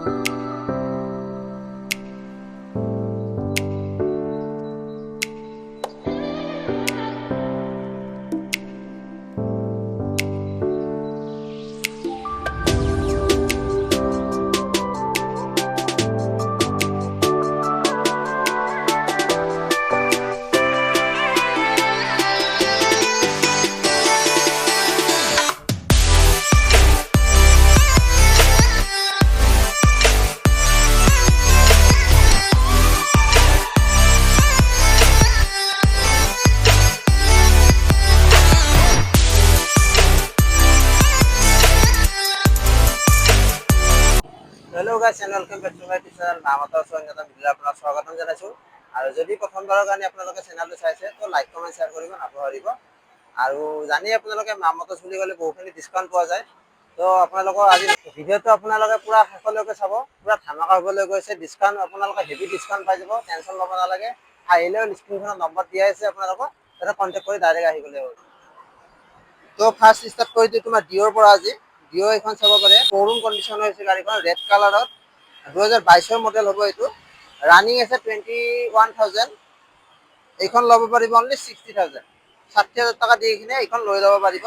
Hello guys and welcome back to my channel নামত Sanjana video আপোনাক স্বাগতম জনাইছো আৰু যদি প্ৰথমবাৰৰ কাৰণে আপোনালোকে চেনেলটো চাইছে তো লাইক কমেন্ট শেয়াৰ কৰিব নাপাহৰিব আৰু জানি আপোনালোকে নামত বুলি গলে বহুখিনি ডিসকাউন্ট পোৱা যায় তো আপোনালোকৰ আজি ভিডিওটো আপোনালোকে পুৰা শেষলৈকে চাব পুৰা ধামাকা হ'বলৈ গৈছে ডিসকাউন্ট আপোনালোকে হেভি ডিসকাউন্ট পাই যাব টেনচন ল'ব নালাগে আহিলেও স্ক্ৰিনখনত নম্বৰ দিয়া আছে আপোনালোকক তাতে কন্টাক্ট কৰি ডাইৰেক্ট আহি গলে হ'ল তো ফাৰ্স্ট স্টাৰ্ট কৰি দিও তোমাৰ ডিওৰ পৰা আজি ডিও এখন চাব পাৰে শোৰুম কন্ডিশন হৈছে গাড়ীখন ৰেড কালাৰত 2022 ৰ মডেল হ'ব এটো ৰানিং আছে 21000 এইখন ল'ব পাৰিব অনলি 60000 60000 টাকা দি কিনে এইখন লৈ ল'ব পাৰিব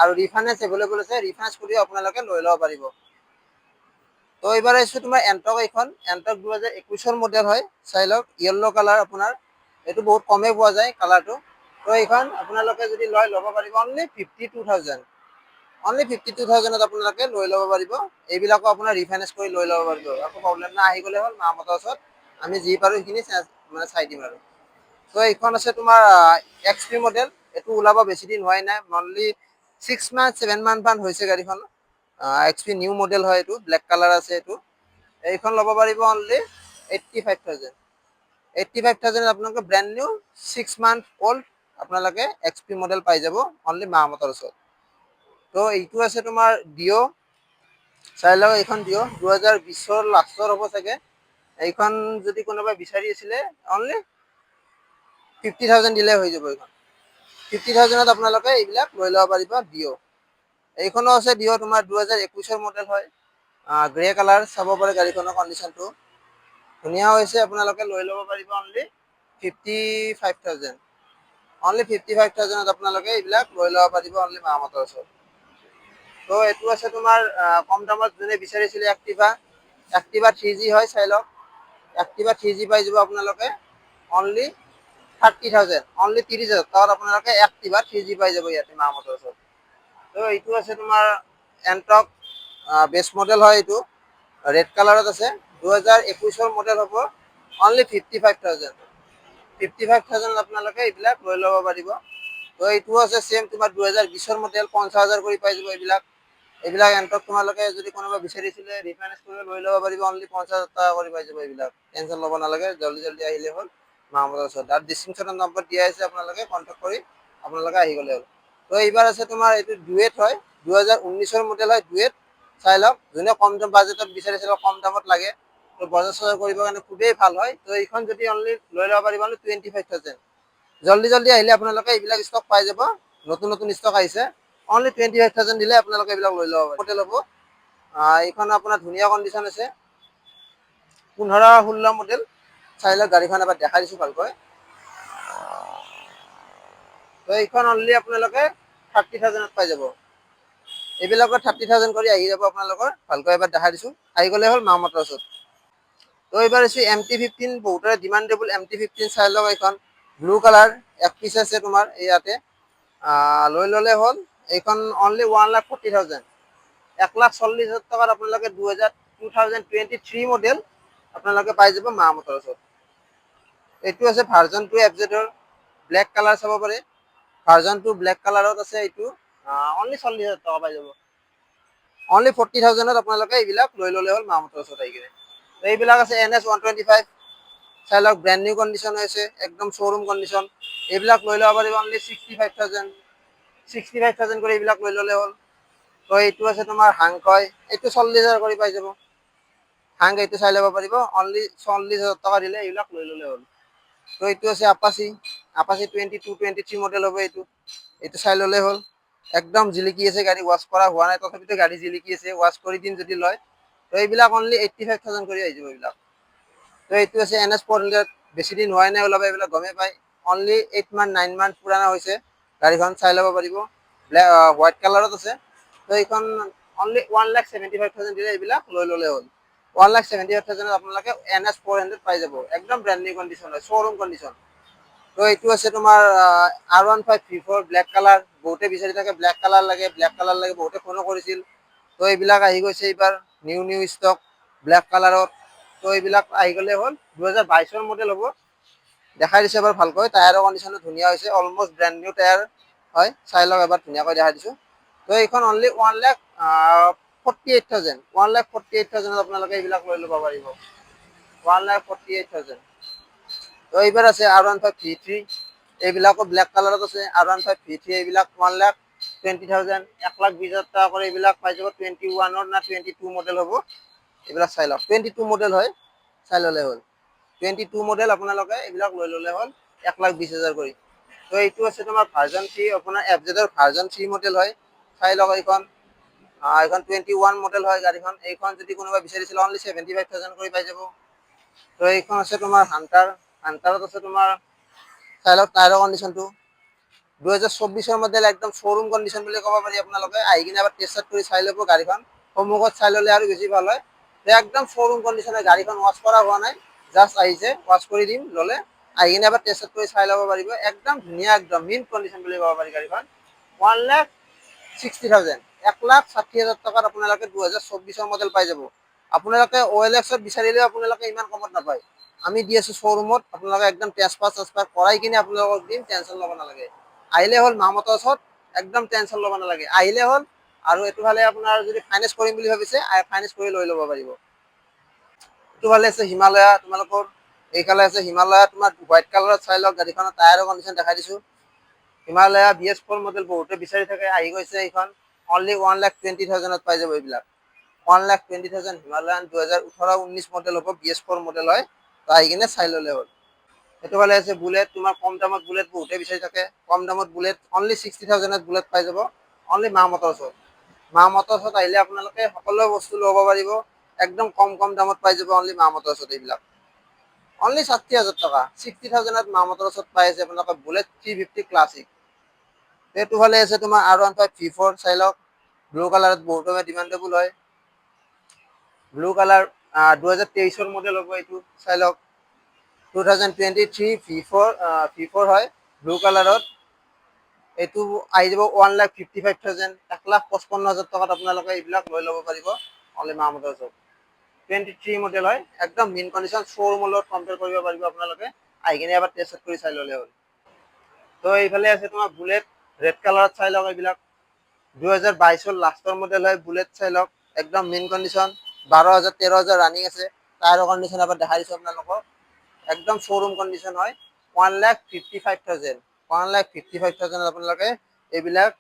আৰু ৰিফাইনেন্স अवेलेबल আছে ৰিফাইনেন্স কৰি আপোনালোকে লৈ ল'ব পাৰিব তো এবাৰ আছে তোমাৰ এন্টক এইখন এন্টক 2021 ৰ মডেল হয় চাই লওক ইয়েলো কালাৰ আপোনাৰ এটো বহুত কমে পোৱা যায় কালাৰটো তো এইখন আপোনালোকে যদি লয় ল'ব পাৰিব অনলি 52000 অনলি 52000 ত আপোনালোকে লৈ ল'ব পাৰিব এইবিলাকো আপোনাৰ ৰিফাইনেন্স কৰি লৈ ল'ব পাৰিব একো প্ৰবলেম নাই আহি গলে হ'ল মামতৰ ওচৰত আমি যি পাৰো সেইখিনি মানে চাই দিম আৰু তো এইখন আছে তোমাৰ এক্সপি মডেল এটো ওলাব বেছি দিন হোৱাই নাই অনলি 6 মান্থ 7 মান্থ মান হৈছে গাড়ীখন এক্সপি নিউ মডেল হয় এটো ব্ল্যাক কালাৰ আছে এটো এইখন ল'ব পাৰিব অনলি 85000 85000 আপোনালোকে ব্র্যান্ড নিউ 6 মান্থ ওল্ড আপোনালোকে এক্সপি মডেল পাই যাব অনলি মামতৰ ওচৰত তো এইটো আছে তোমাৰ ডিও চাই লওক এইখন ডিও 2020 ৰ লাষ্টৰ হ'ব চাগে এইখন যদি কোনোবা বিচাৰি আছিলে অনলি 50000 দিলে হৈ যাব এইখন 50000 ত আপোনালোকে এইবিলাক লৈ ল'ব পাৰিব ডিও এইখনো আছে ডিও তোমাৰ 2021 ৰ মডেল হয় গ্ৰে কালাৰ চাব পাৰে গাড়ীখনৰ কন্ডিশনটো ধুনিয়া হৈছে আপোনালোকে লৈ ল'ব পাৰিব অনলি 55000 অনলি 55000 ত আপোনালোকে এইবিলাক লৈ ল'ব পাৰিব অনলি মামতৰ ওচৰত তো এটো আছে তোমাৰ কম দামত জনে বিচাৰিছিলে এক্টিভা 3G হয় চাই লওক এক্টিভা 3G পাই যাব আপোনালোকে অনলি 30000 অনলি 30000 তাত আপোনালোকে এক্টিভা 3G পাই যাব ইয়াতে মামতৰ ওচৰত তো এইটো আছে তোমাৰ এন্টক বেস মডেল হয় এইটো ৰেড কালাৰত আছে 2021 ৰ মডেল হ'ব অনলি 55000 55000 আপোনালোকে এইবিলাক লৈ ল'ব পাৰিব তো এইটো আছে সেম তোমাৰ 2020 ৰ মডেল 50000 কৰি পাই যাব এইবিলাক এন্টক তোমালোকে যদি কোনোবা বিচাৰিছিলে ৰিফাইনেন্স কৰি লৈ ল'ব পাৰিব অনলি 50000 টাকা কৰি পাই যাব এইবিলাক টেনচন ল'ব নালাগে জলদি জলদি আহিলে হ'ল মামতৰ ওচৰত আৰু ডিসক্ৰিপচনত নম্বৰ দিয়া আছে আপোনালোকে কন্টাক্ট কৰি আপোনালোকে আহি গলে হ'ল তো এইবাৰ আছে তোমাৰ এইটো ডুয়েট হয় 2019 ৰ মডেল হয় ডুয়েট চাই লওক যোনে কম দাম বাজেটত বিচাৰিছিল কম দামত লাগে তো বজাৰ চজাৰ কৰিবৰ কাৰণে খুবেই ভাল হয় তো এইখন যদি অনলি লৈ ল'ব পাৰিব অনলি 25000 জলদি জলদি আহিলে আপোনালোকে এইবিলাক ষ্টক পাই যাব নতুন নতুন ষ্টক আহিছে অনলি 25000 দিলে আপোনালোকে এইবিলাক লৈ ল'ব পাৰিব মডেল হ'ব এইখন আপোনাৰ ধুনিয়া কন্ডিশন আছে 15-16 মডেল চাই লওক গাড়ীখন এবাৰ দেখাই দিছো ভালকৈ তো এইখন অনলি আপোনালোকে 30000 ত পাই যাব এইবিলাকৰ 30000 কৰি আহি যাব আপোনালোকৰ ভালকৈ এবাৰ দেখাই দিছো আহি গলে হ'ল মামতৰ ওচৰত তো এবাৰ আছে MT15 বহুতৰে ডিমান্ডেবল MT15 চাই লওক এইখন ব্লু কালাৰ এক পিস আছে তোমাৰ ইয়াতে লৈ ললে হ'ল এইখন অনলি 1,40,000 1,40,000 টকাত আপোনালোকে 2023 মডেল আপোনালোকে পাই যাব মামতৰ ওচৰত এইটো আছে ভাৰ্জন 2 FZ ৰ ব্ল্যাক কালাৰ চাব পাৰে ভাৰ্জন 2 ব্ল্যাক কালাৰত আছে এইটো অনলি 40000 টকা পাই যাব অনলি 40000 ত আপোনালোকে এইবিলাক লৈ ললে হ'ল মামতৰ ওচৰত আহি কিনে এইবিলাক আছে NS 125 চাই লওক ব্র্যান্ড নিউ কন্ডিশন হৈছে একদম শোরুম কন্ডিশন এইবিলাক লৈ ল'ব পাৰিব অনলি 65000 কৰি এইবিলাক লৈ ললে হ'ল তো এইটো আছে তোমাৰ হাংকয় এইটো 40000 কৰি পাই যাব হাং এইটো চাই ল'ব পাৰিব অনলি 40000 টকা দিলে এইবিলাক লৈ ললে হ'ল তো এইটো আছে আপাচি 22-23 মডেল হ'ব এইটো চাই ললে হ'ল একদম জিলিকি আছে গাড়ী ওয়াশ কৰা হোৱা নাই তথাপিতো গাড়ী জিলিকি আছে ওয়াশ কৰি দিন যদি লয় তো এইবিলাক অনলি 85,000 কৰি আহি যাব এইবিলাক। তো এইটো আছে NS400, বেছি দিন হোৱাই নাই ওলাব, এইবিলাক গমেই পায়। অনলি 8 মান 9 মান পুৰাণা হৈছে, গাড়ীখন চাই ল'ব পাৰিব। হোৱাইট কালাৰত আছে। তো এইখন অনলি 1,75,000 দিলে এইবিলাক লৈ ল'লে হ'ল। 1,75,000 আপোনালোকে NS400 পাই যাব, একদম ব্ৰেণ্ড নিউ কণ্ডিশ্যন হয়, শ্ব'ৰুম কণ্ডিশ্যন। তো এইটো আছে তোমাৰ R15 V4 ব্লেক কালাৰ, বহুতে বিচাৰি থাকে ব্লেক কালাৰ লাগে, ব্লেক কালাৰ লাগে, বহুতে ফোনো কৰিছিল। তো এইবিলাক আহি গৈছে এইবাৰ নিউ ষ্টক ব্লেক কালাৰত। তো এইবিলাক আহি গ'লে হ'ল, 2022ৰ মডেল হ'ব। দেখাই দিছে এবাৰ ভালকৈ, টায়াৰৰ কণ্ডিশ্যনটো ধুনীয়া হৈছে, অলমষ্ট ব্ৰেণ্ড নিউ টায়াৰ হয়, চাই লওক এবাৰ, ধুনীয়াকৈ দেখাই দিছোঁ। তো এইখন অনলি 1,48,000, 1,48,000 আপোনালোকে এইবিলাক লৈ ল'ব পাৰিব, 1,48,000। তো এইবাৰ আছে R15 V3, এইবিলাকো ব্লেক কালাৰত আছে। R15 V3 এইবিলাক 1,20,000, 1,20,000 টকা কৰি এইবিলাক পাই যাব। 21 না 22 মডেল হ'ব, এইবিলাক চাই লওক। 22 মডেল হয়, চাই ল'লে হ'ল। 22 মডেল আপোনালোকে এইবিলাক লৈ ল'লে হ'ল 1,20,000 কৰি। তো এইটো আছে তোমাৰ ভাৰ্জন 3, আপোনাৰ FZৰ ভাৰ্জন 3 মডেল হয়, চাই লওক এইখন। এইখন 21 মডেল হয় গাড়ীখন। এইখন যদি কোনোবা বিচাৰিছিল অনলি 75,000 কৰি পাই যাব। তো এইখন আছে তোমাৰ হান্টাৰত আছে তোমাৰ, চাই লওক টায়াৰৰ কণ্ডিশ্যনটো। 2024ৰ মডেল, একদম শ্ব'ৰুম কণ্ডিশ্যন বুলি ক'ব পাৰি। আপোনালোকে আহি কিনে এবাৰ টেষ্ট কৰি চাই ল'ব গাড়ীখন, সন্মুখত চাই ল'লে আৰু বেছি ভাল হয়। একদম শ্ব'ৰুম কণ্ডিশ্যন, গাড়ীখন ৱাছ কৰা হোৱা নাই, জাষ্ট আহিছে, ৱাছ কৰি দিম, ল'লে আহি কিনে এবাৰ টেষ্ট কৰি চাই ল'ব পাৰিব। একদম ধুনীয়া, একদম মিণ্ট কণ্ডিশ্যন বুলি ক'ব পাৰি গাড়ীখন। 1,60,000, 1,60,000 টকাত আপোনালোকে 2024ৰ মডেল পাই যাব। আপোনালোকে OLXত বিচাৰিলেও আপোনালোকে ইমান কমত নাপায়। আমি দি আছোঁ শ্ব'ৰুমত, আপোনালোকে একদম ট্ৰেন্সফাৰ কৰাই কিনে আপোনালোকক দিম, টেনশ্যন ল'ব নালাগে। আহিলে হ'ল মা মটৰ্ছত, একদম টেনশ্যন ল'ব নালাগে, আহিলে হ'ল। আৰু এইটোফালে আপোনাৰ যদি ফাইনেন্স কৰিম বুলি ভাবিছে, ফাইনেন্স কৰি লৈ ল'ব পাৰিব। এইটোফালে আছে হিমালয়া, তোমালোকৰ এইফালে আছে হিমালয়া, তোমাৰ হোৱাইট কালাৰত চাই লওক গাড়ীখনৰ টায়াৰৰ কণ্ডিশ্যন দেখাই দিছোঁ। হিমালয়া BS4 মডেল বহুতে বিচাৰি থাকে, আহি গৈছে এইখন। অনলি 1,20,000 পাই যাব এইবিলাক, 1,20,000 হিমালয়ান 2018-19 মডেল হ'ব, BS4 মডেল হয়। তো আহি কিনে চাই ল'লে হ'ল। এইটোফালে আছে বুলেট, তোমাৰ কম দামত বুলেট বহুতে বিচাৰি থাকে, কম দামত বুলেট অনলি 60,000 বুলেট পাই যাব, অনলি মা মটৰ্ছত। মা মটৰ্ছত আহিলে আপোনালোকে সকলো বস্তু ল'ব পাৰিব, একদম কম দামত পাই যাব অনলি মা মটৰ্ছত। এইবিলাক অনলি 60,000 টকা, 60,000 মা মটৰ্ছত পাই আছে আপোনালোকে বুলেট 350 ক্লাছিক। এইটোফালে আছে তোমাৰ R15 V4, চাই লওক, ব্লু কালাৰত বহুতে ডিমাণ্ডেবল হয়। ব্লু কালাৰ 2023ৰ মডেল হ'ব এইটো, চাই লওক। 2023 V4 হয়, ব্লু কালাৰত। এইটো আহি যাব 1,55,000, 1,55,000 টকাত আপোনালোকে এইবিলাক লৈ ল'ব পাৰিব অনলি মা মটৰ্ছত। 23 মডেল হয়, একদম মিন কণ্ডিশ্যন, শ্ব'ৰুমৰ লগত কম্পেয়াৰ কৰিব পাৰিব আপোনালোকে, আহি কিনে এবাৰ টেষ্ট কৰি চাই ল'লে হ'ল। তো এইফালে আছে তোমাৰ বুলেট, ৰেড কালাৰত চাই লওক এইবিলাক। 2022ৰ লাষ্টৰ মডেল হয়, বুলেট চাই লওক, একদম মিন কণ্ডিশ্যন, 12,000 13,000 ৰানিং আছে। টায়াৰৰ কণ্ডিশ্যন এবাৰ দেখাই দিছোঁ আপোনালোকক, একদম শ্ব'ৰুম কণ্ডিশ্যন হয়। 1,55,000, 1,55,000 আপোনালোকে এইবিলাক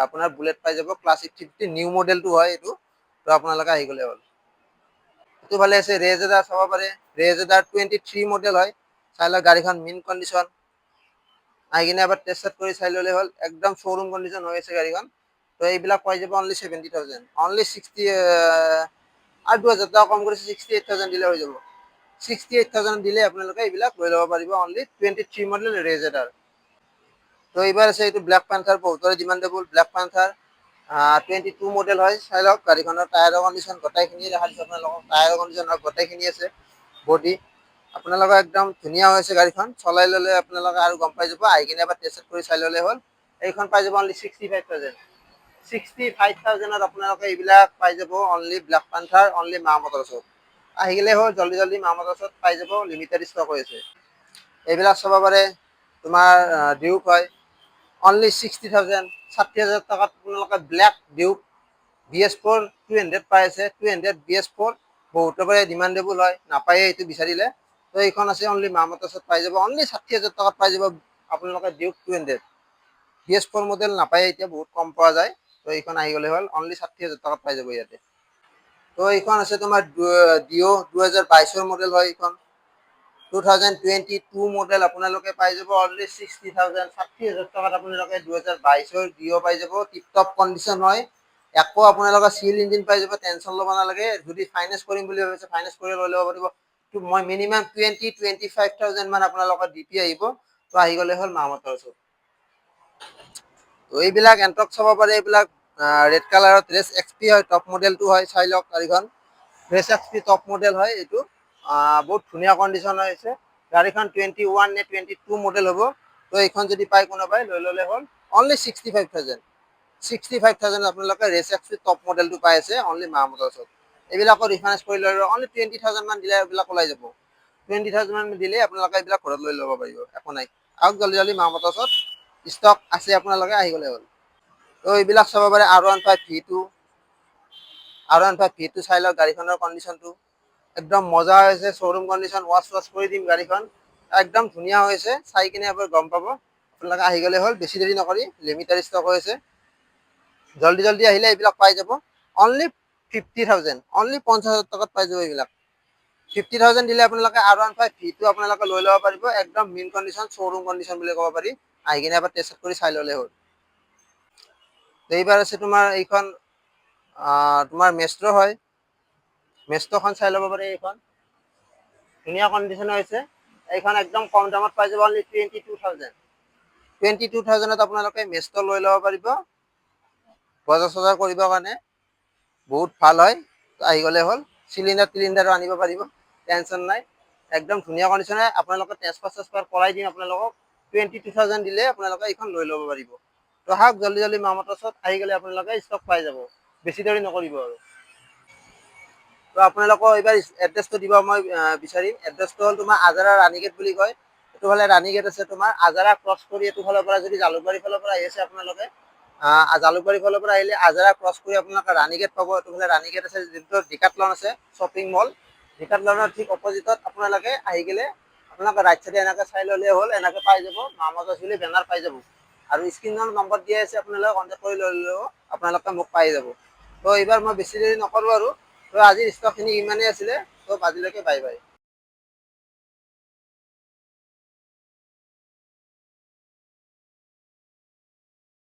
আপোনাৰ বুলেট পাই যাব, ক্লাছিক 50 নিউ মডেলটো হয় এইটো। তো আপোনালোকে আহি গ'লে হ'ল। এইটোফালে আছে ৰেজেডাৰ, চাব পাৰে, ৰেজেডাৰ 23 মডেল হয়, চাই লওক গাড়ীখন মিন কণ্ডিশ্যন। আহি কিনে এবাৰ টেষ্ট কৰি চাই ল'লে হ'ল, একদম শ্ব'ৰুম কণ্ডিশ্যন হৈ আছে গাড়ীখন। তো এইবিলাক পাই যাব অনলি 70,000, অনলি 60 আৰু 2,000 টকা কম কৰিছে, 68,000 দিলে হৈ যাব। 68,000 দিলে আপোনালোকে এইবিলাক লৈ ল'ব পাৰিব, অনলি 23 মডেল ৰেজেডাৰ। তো এইবাৰ আছে এইটো ব্লেক পেন্থাৰ, বহুতৰে ডিমাণ্ডেবল ব্লেক পেন্থাৰ। 22 মডেল হয়, চাই লওক গাড়ীখনৰ টায়াৰৰ কণ্ডিশ্যন গোটেইখিনি দেখা দিছোঁ আপোনালোকক, টায়াৰৰ কণ্ডিশ্যন গোটেইখিনি আছে, বডি আপোনালোকৰ একদম ধুনীয়া হৈ আছে গাড়ীখন। চলাই ল'লে আপোনালোকে আৰু গম পাই যাব, আহি কিনে এবাৰ টেষ্ট কৰি চাই ল'লে হ'ল। এইখন পাই যাব অনলি 65,000, 65,000ত আপোনালোকে এইবিলাক পাই যাব অনলি ব্লেক পেন্থাৰ, অনলি মা মটৰ্ছত। আহি গ'লে হ'ল, জল্দি মা মটৰ্ছত পাই যাব, লিমিটেড ষ্টক হৈ আছে। এইবিলাক চাব পাৰে, তোমাৰ ডিউক হয়, অনলি 60,000, 60,000 টকাত আপোনালোকে ব্লেক ডিউক BS4 200 পাই আছে। 200 BS4 বহুতৰ পৰা ডিমাণ্ডেবল হয়, নাপায়ে এইটো বিচাৰিলে। তো এইখন আছে অনলি মা মটৰ্ছত পাই যাব, অনলি 60,000 টকাত পাই যাব আপোনালোকে ডিউক 200। BS4 মডেল নাপায় এতিয়া, বহুত কম পোৱা যায়। তো এইখন আহি গ'লে হ'ল, অনলি 60,000 টকাত পাই যাব ইয়াতে। তো এইখন আছে তোমাৰ ডিঅ' 2022ৰ মডেল হয় এইখন। 2022 মডেল আপোনালোকে পাই যাব অনলি 60,000, 60,000 টকাত আপোনালোকে 2022ৰ ডিঅ' পাই যাব, টিপ টপ কণ্ডিশ্যন হয়, আকৌ আপোনালোকৰ চিল ইঞ্জিন পাই যাব, টেনশ্যন ল'ব নালাগে। যদি ফাইনেন্স কৰিম বুলি ভাবিছে ফাইনেন্স কৰি লৈ ল'ব পাৰিব। মই মিনিমাম 20-25,000 মান আপোনালোকৰ ডিপি আহিব। তো আহি গ'লে হ'ল মা মটৰছত। তো এইবিলাক এণ্টক চাব পাৰে, এইবিলাক ৰেড কালাৰত ৰেচ এক্সপি হয়, টপ মডেলটো হয়, চাই লওক গাড়ীখন। ৰেচ এক্সপি টপ মডেল হয় এইটো। বহুত ধুনীয়া কণ্ডিশ্যন হৈছে গাড়ীখন। 21 নে 22 মডেল হ'ব। তো এইখন যদি পাই কোনোবাই লৈ ল'লে হ'ল। অনলি 65,000। 65,000 আপোনালোকে ৰেচ এক্সপি টপ মডেলটো পাই আছে অনলি মা মটৰছত। এইবিলাকৰ ৰিফাইনেন্স কৰি লৈ ল'ব। অনলি 20,000 মান দিলে এইবিলাক ওলাই যাব। 20,000 মান দিলে আপোনালোকে এইবিলাক ঘৰত লৈ ল'ব পাৰিব, একো নাই। আহক জল্দি জল্দি মা মটৰছত, ষ্টক আছে আপোনালোকে আহি গ'লে হ'ল। তো এইবিলাক চাব পাৰে R15 V2। R15 V2 চাই লওক গাড়ীখনৰ কণ্ডিশ্যনটো একদম মজা হৈছে। শ্ব'ৰুম কণ্ডিশ্যন, ৱাছ কৰি দিম গাড়ীখন, একদম ধুনীয়া হৈছে। চাই কিনে এবাৰ গম পাব। আপোনালোকে আহি গ'লে হ'ল, বেছি দেৰি নকৰি। লিমিটেড ষ্টক হৈ আছে, জল্দি জল্দি আহিলে এইবিলাক পাই যাব। অনলি 50,000, অনলি 50,000 টকাত পাই যাব এইবিলাক। 50,000 দিলে আপোনালোকে R15 V2 আপোনালোকে লৈ ল'ব পাৰিব। একদম মিন কণ্ডিশ্যন, শ্ব'ৰুম কণ্ডিশ্যন বুলি ক'ব পাৰি। আহি কিনে এবাৰ টেষ্ট কৰি চাই ল'লে হ'ল। এইবাৰ আছে তোমাৰ এইখন, তোমাৰ মেষ্ট্ৰ হয়। মেষ্ট্ৰখন চাই ল'ব পাৰে। এইখন ধুনীয়া কণ্ডিশ্যন হৈছে। এইখন একদম কম দামত পাই যাব, অনলি 22,000। 22,000ত আপোনালোকে মেষ্ট্ৰ লৈ ল'ব পাৰিব। বজাৰ চজাৰ কৰিবৰ কাৰণে বহুত ভাল হয়। আহি গ'লে হ'ল। চিলিণ্ডাৰো আনিব পাৰিব, টেনশ্যন নাই। একদম ধুনীয়া কণ্ডিশ্যন। আপোনালোকে ট্ৰেন্সফাৰ কৰাই দিম আপোনালোকক। 22,000 দিলে আপোনালোকে এইখন লৈ ল'ব পাৰিব। তো আহক জল্দি জল্দি মা মটৰছত, আহি গ'লে আপোনালোকে ষ্টক পাই যাব। বেছি দেৰি নকৰিব আৰু। তো আপোনালোকৰ এইবাৰ এড্ৰেছটো দিব মই বিচাৰিম। এড্ৰেছটো হ'ল তোমাৰ আজাৰা ৰাণীগেট বুলি কয়। এইটো ফালে ৰাণীগেট আছে তোমাৰ। আজাৰা ক্ৰছ কৰি এইটো ফালৰ পৰা যদি জালুকবাৰীৰ ফালৰ পৰা আহি আছে আপোনালোকে, জালুকবাৰীৰ ফালৰ পৰা আহিলে আজাৰা ক্ৰছ কৰি আপোনালোকে ৰাণীগেট পাব। এইটো ফালে ৰাণীগেট আছে, যিটো ডিকাথলন আছে শ্বপিং মল। ডিকাথলনৰ ঠিক অপজিটত আপোনালোকে আহি গ'লে আপোনালোকে ৰাইট চাইডে এনেকৈ চাই ল'লে হ'ল। এনেকৈ পাই যাব মা মটৰ্ছ বুলি বেনাৰ পাই যাব। আৰু স্ক্ৰীণত নম্বৰ দিয়া আছে, আপোনালোকে কণ্টেক্ট কৰি লৈ ল'লেও আপোনালোকে মোক পাই যাব। তো এইবাৰ মই বেছি দেৰি নকৰোঁ আৰু। তো আজিৰ ষ্টকখিনি ইমানেই আছিলে। তো আজিলৈকে বাই বাই।